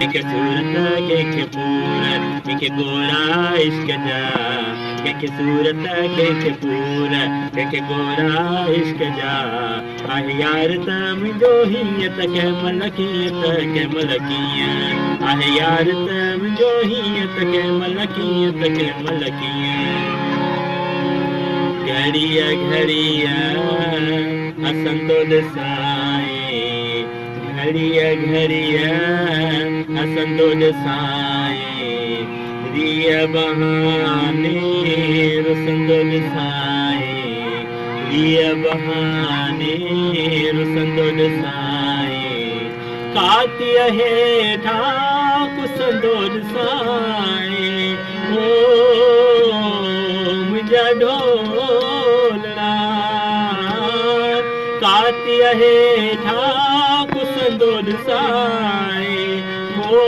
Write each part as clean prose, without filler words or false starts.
के सूरत के पूर के गोरा इश्क जा के सूरत के पूर के गोरा इश्क जा आहे यार त मुंहिंजो हीअत के मलकियत के मलकिया आहे यार त मुंहिंजो हीअत के मलकियत के मलकिया घड़िया घड़िया हसंदो ॾिसाए घड़िया घड़िया हसंदो ॾिसाए रिया बहाने रुसंदो ॾिसाए रिया बहाने रुसंदो ॾिसाए कातीअ हेठां पुसंदो ॾिसाए ओ मुंहिंजा ढोलड़ा कातीअ हेठां पुसंदो ॾिसाए ओ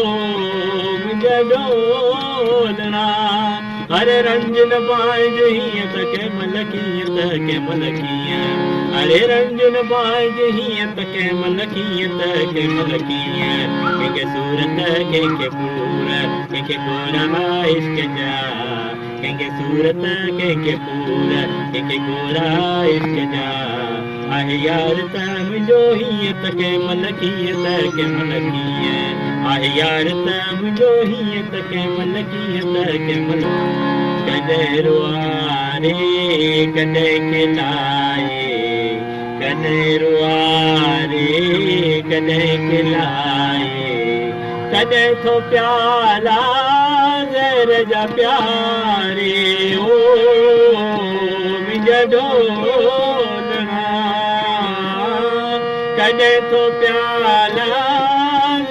मुंहिंजा ढोलड़ा अरे रंजन बाज हीअं त कंहिंमहिल कीअं त कंहिंमहिल कीअं अरे रंजन बाज हीअं त कंहिंमहिल कीअं त कंहिंमहिल कीअं कंहिंखे सूरत कंहिंखे पूर कंहिंखे गोरा इश्क जा कंहिंखे सूरत कंहिंखे पूर कंहिंखे गोरा इश्क जा आहे यार त मुंहिंजो हीअं त कंहिंमहिल कीअं त कंहिंमहिल कीअं आहे यार त मुंहिंजो हीअं त कंहिंमहिल कीअं त कंहिंमहिल कॾहिं रुआरे कॾहिं खिलाए कॾहिं रुआरे कॾहिं खिलाए कॾहिं थो प्याला ज़हर जा प्यारे ओ मुंहिंजा ढोलड़ा कॾहिं थो प्याला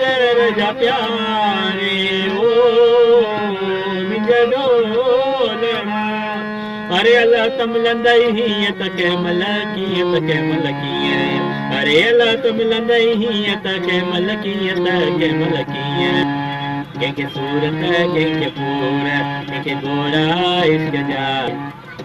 ज़हर जा प्यारे ओ मुंहिंजा ढोलड़ा अरे अलाह त मिलंदई हीअं त कंहिंमहिल कीअं त कंहिंमहिल कीअं अरे अलाह त मिलंदई हीअं त कंहिंमहिल कीअं त कंहिंमहिल कीअं कंहिंखे सूरत कंहिंखे पूर कंहिंखे गोरा इश्क जा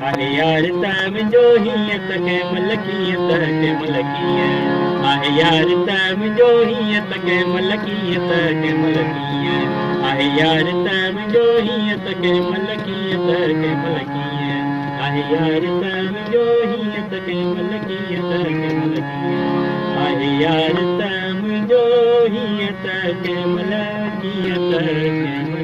आहे यार त मुंहिंजो हीअं त कंहिंमहिल कीअं त कंहिंमहिल कीअं आहे यार त मुंहिंजो हीअं त कंहिंमहिल कीअं त कंहिंमहिल कीअं आहे यार त मुंहिंजो हीअं त कंहिंमहिल कीअं त कंहिंमहिल कीअं आहे यार त मुंहिंजो हीअं त कंहिंमहिल कीअं त कंहिंमहिल कीअं आहे यार त मुंहिंजो हीअं त कंहिंमहिल कीअं त कंहिंमहिल